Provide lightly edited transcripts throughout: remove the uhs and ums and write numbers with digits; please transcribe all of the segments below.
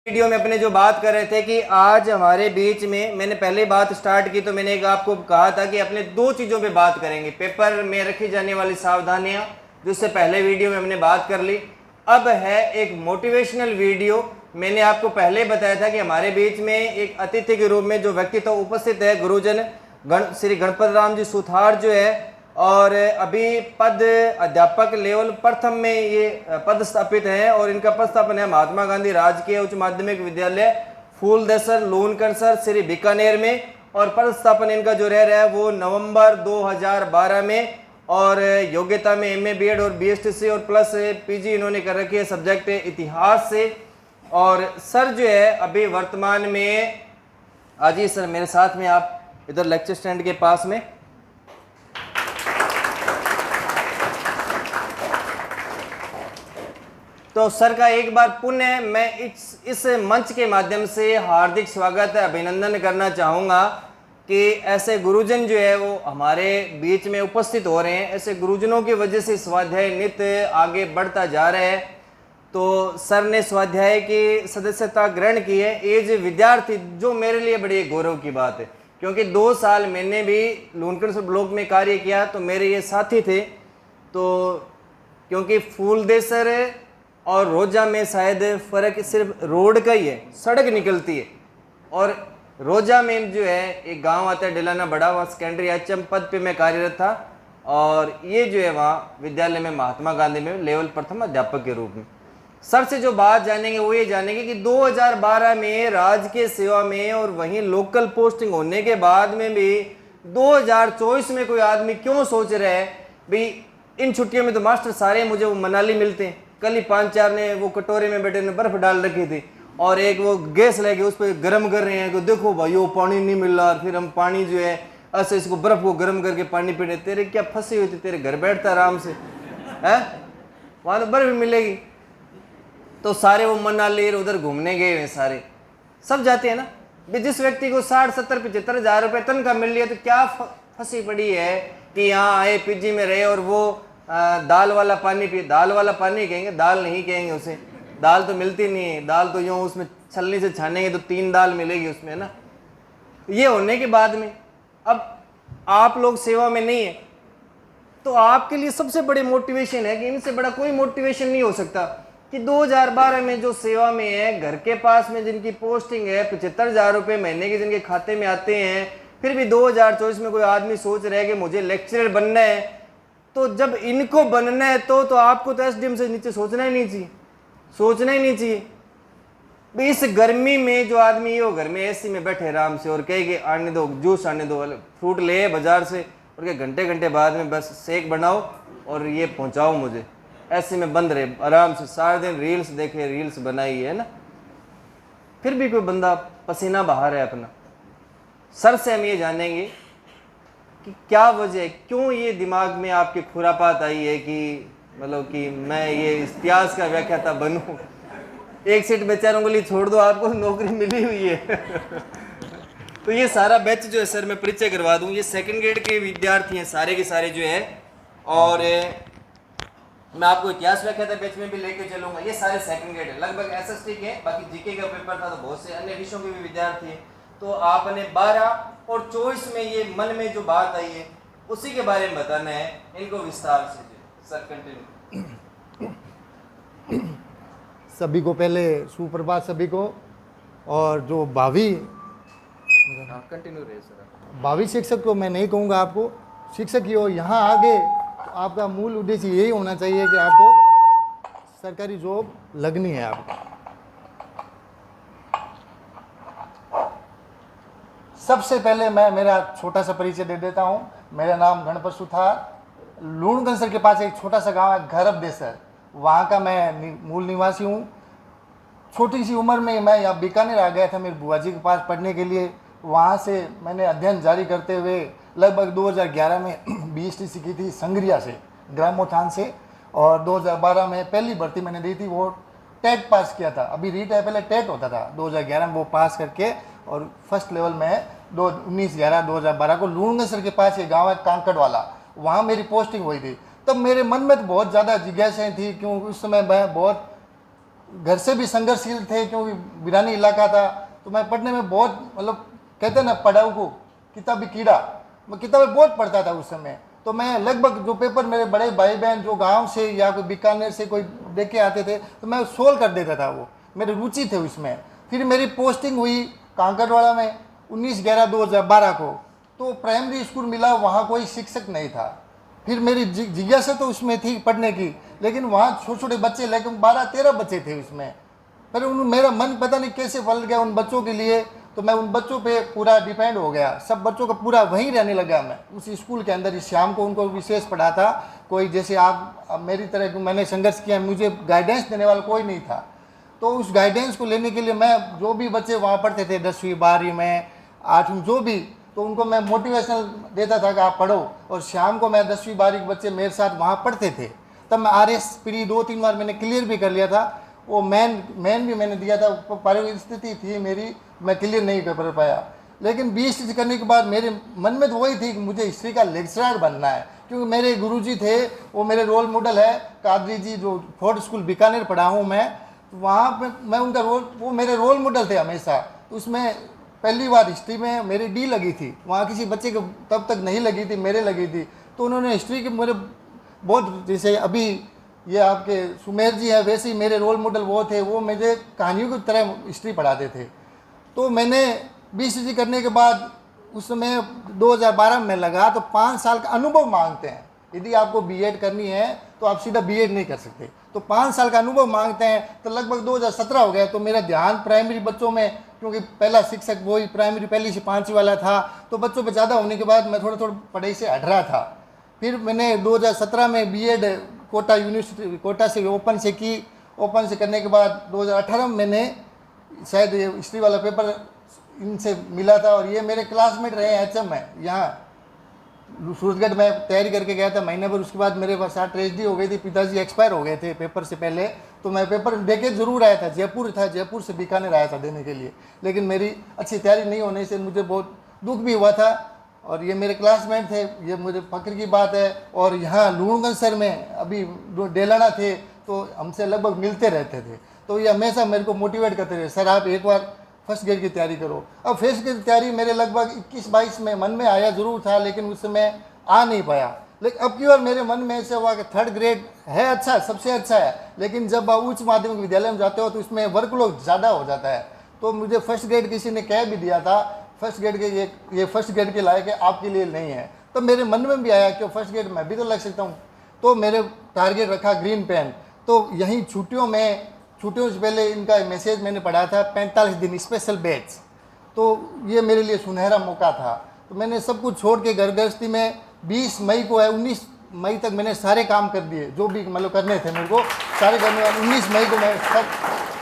Video में अपने जो बात कर रहे थे कि आज हमारे बीच में, मैंने पहले बात स्टार्ट की तो मैंने एक आपको कहा था कि अपने दो चीज़ों पे बात करेंगे। पेपर में रखी जाने वाली सावधानियां, जिससे पहले वीडियो में हमने बात कर ली। अब है एक मोटिवेशनल वीडियो। मैंने आपको पहले बताया था कि हमारे बीच में एक अतिथि के रूप में जो व्यक्तित्व उपस्थित है, गुरुजन श्री गणपत राम जी सुथार जो है, और अभी पद अध्यापक लेवल प्रथम में ये पद स्थापित है और इनका पद स्थापन है महात्मा गांधी राजकीय उच्च माध्यमिक विद्यालय फूलदेसर लूनकरसर श्री बीकानेर में, और पद स्थापन इनका जो रह रहा है वो नवंबर 2012 में, और योग्यता में एमए बीएड और बीएसटीसी और प्लस पीजी इन्होंने कर रखी है, सब्जेक्ट इतिहास से। और सर जो है अभी वर्तमान में, आज ही सर मेरे साथ में, आप इधर लेक्चर स्टैंड के पास में। तो सर का एक बार पुनः मैं इस मंच के माध्यम से हार्दिक स्वागत अभिनंदन करना चाहूँगा कि ऐसे गुरुजन जो है वो हमारे बीच में उपस्थित हो रहे हैं। ऐसे गुरुजनों की वजह से स्वाध्याय नित्य आगे बढ़ता जा रहा है। तो सर ने स्वाध्याय की सदस्यता ग्रहण की है एज विद्यार्थी, जो मेरे लिए बड़ी गौरव की बात है, क्योंकि 2 साल मैंने भी लूनकरसर ब्लॉक में कार्य किया तो मेरे ये साथी थे। तो क्योंकि फूलदेसर और रोजा में शायद फ़र्क सिर्फ रोड का ही है, सड़क निकलती है। और रोजा में जो है एक गांव आता है डिलाना बड़ा, वहाँ सेकेंडरी एचएम पद पे मैं कार्यरत था, और ये जो है वहाँ विद्यालय में महात्मा गांधी में लेवल प्रथम अध्यापक के रूप में। सर से जो बात जानेंगे वो ये जानेंगे कि 2012 में राजकीय सेवा में और वहीं लोकल पोस्टिंग होने के बाद में भी 2024 में कोई आदमी क्यों सोच रहा है भाई इन छुट्टियों में तो मास्टर सारे मुझे वो मनाली मिलते हैं। कल ही 5-4 ने वो कटोरे में बैठे ने बर्फ डाल रखी थी, और एक वो गैस लेके उस पर गर्म कर रहे हैं कि देखो भाई वो पानी नहीं मिल रहा, फिर हम पानी जो है ऐसे इसको बर्फ को गर्म करके पानी पीते। तेरे क्या फंसी हुई थी, तेरे घर बैठता आराम से है, वहाँ तो बर्फ मिलेगी। तो सारे वो मनाली उधर घूमने गए हैं, सारे सब जाते हैं ना। जिस व्यक्ति को 60-70-75 हज़ार रुपये तनख्वाह मिल रही है तो क्या फंसी पड़ी है कि यहाँ आए पीजी में रहे और वो दाल वाला पानी पिए। दाल वाला पानी कहेंगे, दाल नहीं कहेंगे उसे, दाल तो मिलती नहीं है। दाल तो यूँ उसमें छलनी से छानेंगे तो 3 दाल मिलेगी उसमें ना। ये होने के बाद में अब आप लोग सेवा में नहीं है तो आपके लिए सबसे बड़े मोटिवेशन है कि इनसे बड़ा कोई मोटिवेशन नहीं हो सकता कि 2012 में जो सेवा में है, घर के पास में जिनकी पोस्टिंग है, 75 हज़ार रुपये महीने के जिनके खाते में आते हैं, फिर भी 2024 में कोई आदमी सोच रहा है कि मुझे लेक्चरर बनना है। तो जब इनको बनना है तो आपको तो एसडीएम से नीचे सोचना ही नहीं चाहिए, सोचना ही नहीं चाहिए। इस गर्मी में जो आदमी है वो घर में एसी में बैठे आराम से और कहे कि आने दो जूस, आने दो, फ्रूट ले बाजार से, और के घंटे बाद में बस शेक बनाओ और ये पहुंचाओ मुझे, ऐसे में बंद रहे आराम से सारा दिन, रील्स देखे, रील्स बनाई है ना। फिर भी कोई बंदा पसीना बहा रहा है अपना। सर से हम ये जानेंगे कि क्या वजह है, क्यों ये दिमाग में आपके खुरापात आई है कि मतलब कि मैं ये इतिहास का व्याख्याता बनूं। एक सीट बेचारों के लिए छोड़ दो, आपको नौकरी मिली हुई है। तो ये सारा बैच जो है सर मैं परिचय करवा दूं, ये 2nd ग्रेड के विद्यार्थी हैं सारे के सारे जो है, और मैं आपको इतिहास व्याख्याता बैच में भी लेके चलूंगा। ये सारे 2nd ग्रेड है, लगभग एसएसटी के, बाकी जीके का पेपर था तो बहुत से अन्य विषयों के भी विद्यार्थी हैं। तो आपने 12 और 24 में ये मन में जो बात आई है उसी के बारे में बताना है इनको विस्तार से। Sir continue. सभी को पहले सुप्रभात सभी को, और जो भावी कंटिन्यू रहे सर। भावी शिक्षक को मैं नहीं कहूँगा, आपको शिक्षक ही हो यहाँ आगे तो आपका मूल उद्देश्य यही होना चाहिए कि आपको सरकारी जॉब लगनी है। आपको सबसे पहले मैं मेरा छोटा सा परिचय दे देता हूँ। मेरा नाम गणपत सुथार, लूणकरसर के पास एक छोटा सा गांव है घरबदेसर, वहाँ का मैं मूल निवासी हूँ। छोटी सी उम्र में मैं यहाँ बीकानेर आ गया था मेरे बुआ जी के पास पढ़ने के लिए। वहाँ से मैंने अध्ययन जारी करते हुए लगभग 2011 में बीएसटीसी की थी संग्रिया से, ग्रामोत्थान से, और 2012 में पहली भर्ती मैंने दी थी, वो टेट पास किया था। अभी रीट है, पहले टेट होता था, 2011 में वो पास करके और फर्स्ट लेवल में 19/11/2012 को लूणकरसर के पास ये गाँव है कांकड़ वाला, वहाँ मेरी पोस्टिंग हुई थी। तब मेरे मन में तो बहुत ज़्यादा जिज्ञासाएँ थी, क्योंकि उस समय मैं बहुत घर से भी संघर्षशील थे क्योंकि वीरानी इलाका था। तो मैं पढ़ने में बहुत मतलब कहते हैं ना पढ़ाऊ को किताबी कीड़ा, मैं किताबें बहुत पढ़ता था उस समय। तो मैं लगभग जो पेपर मेरे बड़े भाई बहन जो गांव से या कोई बीकानेर से कोई देख के आते थे तो मैं सोल्व कर देता था, वो मेरी रुचि थे उसमें। फिर मेरी पोस्टिंग हुई कांकड़वाड़ा में 19/11/2012 को। तो प्राइमरी स्कूल मिला, वहाँ कोई शिक्षक नहीं था। फिर मेरी जिज्ञासा तो उसमें थी पढ़ने की, लेकिन वहाँ छोटे छोटे बच्चे लेकिन 12-13 बच्चे थे उसमें। पर मेरा मन पता नहीं कैसे पलट गया उन बच्चों के लिए। तो मैं उन बच्चों पे पूरा डिपेंड हो गया, सब बच्चों का पूरा वहीं रहने लगा मैं उस स्कूल के अंदर। इस शाम को उनको विशेष पढ़ा था, कोई जैसे आप अब मेरी तरह मैंने संघर्ष किया, मुझे गाइडेंस देने वाला कोई नहीं था। तो उस गाइडेंस को लेने के लिए मैं जो भी बच्चे वहाँ पढ़ते थे 10वीं 12वीं में 8वीं जो भी, तो उनको मैं मोटिवेशनल देता था कि आप पढ़ो। और शाम को मैं 10वीं 12वीं के बच्चे मेरे साथ वहाँ पढ़ते थे। तब मैं RS प्री 2-3 बार मैंने क्लियर भी कर लिया था, वो मेन भी मैंने दिया था। पारिवारिक स्थिति थी मेरी, मैं क्लियर नहीं कर पाया। लेकिन BSc करने के बाद मेरे मन में तो वही थी कि मुझे हिस्ट्री का लेक्चरर बनना है, क्योंकि मेरे गुरुजी थे, वो मेरे रोल मॉडल है कादरी जी, जो फोर्ट स्कूल बीकानेर पढ़ा हूँ मैं। वहाँ पे मैं उनका वो मेरे रोल मॉडल थे हमेशा। उसमें पहली बार हिस्ट्री में मेरी D लगी थी, वहाँ किसी बच्चे को तब तक नहीं लगी थी, मेरे लगी थी। तो उन्होंने हिस्ट्री के मेरे बहुत, जैसे अभी ये आपके सुमेर जी हैं वैसे ही मेरे रोल मॉडल वो थे, वो मुझे कहानियों की तरह हिस्ट्री पढ़ाते थे। तो मैंने BCG करने के बाद उस समय 2012 में लगा, तो 5 साल का अनुभव मांगते हैं। यदि आपको B.Ed करनी है तो आप सीधा B.Ed नहीं कर सकते, तो 5 साल का अनुभव मांगते हैं। तो लगभग 2017 हो गया। तो मेरा ध्यान प्राइमरी बच्चों में, क्योंकि पहला शिक्षक वही प्राइमरी पहली से 5वीं वाला था, तो बच्चों पे ज़्यादा होने के बाद मैं थोड़ा पढ़ाई से हट रहा था। फिर मैंने 2017 में B.Ed कोटा यूनिवर्सिटी कोटा से ओपन से की। ओपन से करने के बाद 2018 में मैंने शायद ये हिस्ट्री वाला पेपर इनसे मिला था। और ये मेरे क्लासमेट रहे हैं HM में, यहाँ सूरजगढ़ में तैयारी करके गया था महीने भर। उसके बाद मेरे पास ट्रेजेडी हो गई थी, पिताजी एक्सपायर हो गए थे पेपर से पहले। तो मैं पेपर देके जरूर आया था, जयपुर था, जयपुर से बीकानेर आया था देने के लिए। लेकिन मेरी अच्छी तैयारी नहीं होने से मुझे बहुत दुख भी हुआ था। और ये मेरे क्लासमेट थे, ये मुझे फक्र की बात है। और यहाँ लूणगंज सर में अभी डेलाना थे, तो हमसे लगभग मिलते रहते थे। तो ये हमेशा मेरे को मोटिवेट करते थे, सर आप एक बार फर्स्ट ग्रेड की तैयारी करो। अब फर्स्ट ग्रेड की तैयारी मेरे लगभग 21-22 में मन में आया जरूर था, लेकिन उस समय आ नहीं पाया। लेकिन अब की बार मेरे मन में ऐसे हुआ कि 3rd ग्रेड है अच्छा, सबसे अच्छा है, लेकिन जब आप उच्च माध्यमिक विद्यालय में जाते हो तो इसमें वर्कलोड ज़्यादा हो जाता है। तो मुझे फर्स्ट ग्रेड किसी ने कह भी दिया था, फर्स्ट ग्रेड के ये फर्स्ट ग्रेड के लायक है, आपके लिए नहीं है। तो मेरे मन में भी आया कि फर्स्ट ग्रेड मैं भी तो लग सकता हूँ। तो मेरे टारगेट रखा ग्रीन पेन। तो यहीं छुट्टियों से पहले इनका मैसेज मैंने पढ़ा था, 45 दिन स्पेशल बैच। तो ये मेरे लिए सुनहरा मौका था। तो मैंने सब कुछ छोड़ के घर गृहस्थी में 20 मई को है, 19 मई तक मैंने सारे काम कर दिए जो भी मतलब करने थे मेरे को, सारे करने वाले। 19 मई को मैं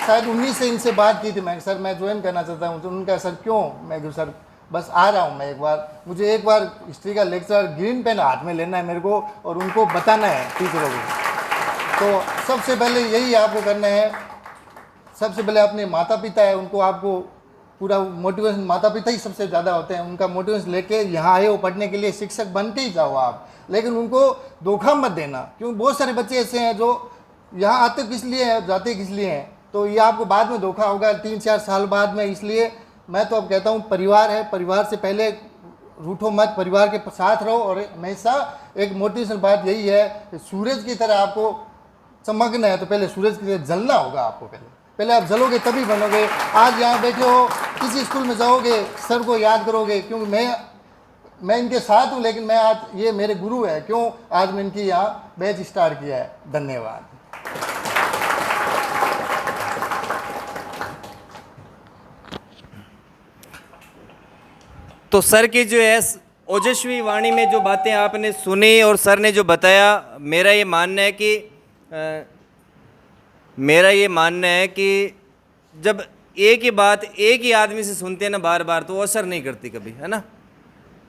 शायद 19 से इनसे बात की थी, मैं सर मैं ज्वाइन करना चाहता हूँ। तो उनका सर क्यों, मैं सर बस आ रहा हूँ मैं एक बार, मुझे एक बार हिस्ट्री का लेक्चर ग्रीन पेन हाथ में लेना है मेरे को और उनको बताना है टीचरों को। तो सबसे पहले यही आपको करना है, सबसे पहले अपने माता पिता है उनको आपको पूरा मोटिवेशन, माता पिता ही सबसे ज़्यादा होते हैं, उनका मोटिवेशन लेके यहाँ आए हो पढ़ने के लिए, शिक्षक बन के ही जाओ आप। लेकिन उनको धोखा मत देना, क्योंकि बहुत सारे बच्चे ऐसे हैं जो यहाँ आते किस लिए हैं, जाते किस लिए हैं, तो ये आपको बाद में धोखा होगा 3-4 साल बाद में। इसलिए मैं तो अब कहता हूँ परिवार है, परिवार से पहले रूठो मत, परिवार के साथ रहो। और हमेशा एक मोटिवेशन बात यही है कि सूरज की तरह आपको चमकना है तो पहले सूरज की तरह जलना होगा आपको। पहले आप जलोगे तभी बनोगे। आज यहाँ बैठे हो, किसी स्कूल में जाओगे, सर को याद करोगे, क्योंकि मैं इनके साथ हूँ, लेकिन मैं आज ये मेरे गुरु है, क्यों आज मैं इनकी यहाँ बैच स्टार्ट किया है। धन्यवाद। तो सर की जो है ओजस्वी वाणी में जो बातें आपने सुनी और सर ने जो बताया, मेरा ये मानना है कि जब एक ही बात एक ही आदमी से सुनते हैं ना बार बार, तो वो असर नहीं करती कभी, है ना।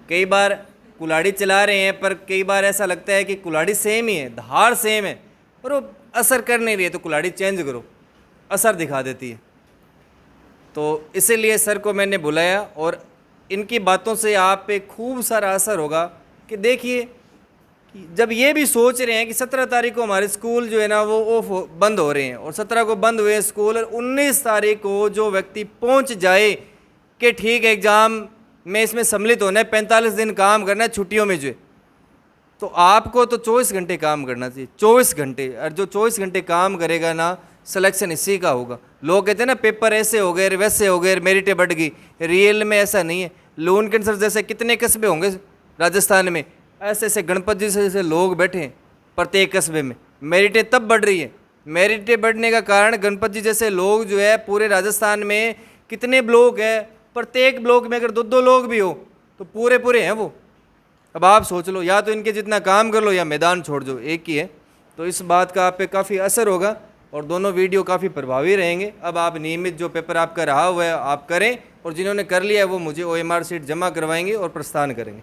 कई बार कुल्हाड़ी चला रहे हैं, पर कई बार ऐसा लगता है कि कुल्हाड़ी सेम ही है, धार सेम है, पर वो असर कर नहीं रही है, तो कुल्हाड़ी चेंज करो, असर दिखा देती है। तो इसीलिए सर को मैंने बुलाया और इनकी बातों से आप पे खूब सारा असर होगा कि देखिए जब ये भी सोच रहे हैं कि 17 तारीख को हमारे स्कूल जो है ना वो बंद हो रहे हैं और 17 को बंद हुए स्कूल, और 19 तारीख को जो व्यक्ति पहुंच जाए कि ठीक है एग्ज़ाम में इसमें सम्मिलित होना है, 45 दिन काम करना है छुट्टियों में जो है, तो आपको तो 24 घंटे काम करना चाहिए, 24 घंटे। और जो 24 घंटे काम करेगा ना, सिलेक्शन इसी का होगा। लोग कहते हैं ना पेपर ऐसे हो गए, वैसे हो गए, मेरिटें बढ़ गई। रियल में ऐसा नहीं है। लून कैंसर जैसे कितने कस्बे होंगे राजस्थान में, ऐसे ऐसे गणपत जी से लोग बैठे हैं प्रत्येक कस्बे में, मेरिटें तब बढ़ रही है। मेरिटें बढ़ने का कारण गणपत जी जैसे लोग जो है पूरे राजस्थान में कितने ब्लॉक है, प्रत्येक ब्लॉक में अगर 2-2 लोग भी हो तो पूरे पूरे हैं वो। अब आप सोच लो, या तो इनके जितना काम कर लो या मैदान छोड़ दो, एक ही है। तो इस बात का आप पे काफ़ी असर होगा और दोनों वीडियो काफ़ी प्रभावी रहेंगे। अब आप नियमित जो पेपर आपका रहा हुआ है आप करें, और जिन्होंने कर लिया है वो मुझे OMR शीट जमा करवाएंगे और प्रस्थान करेंगे।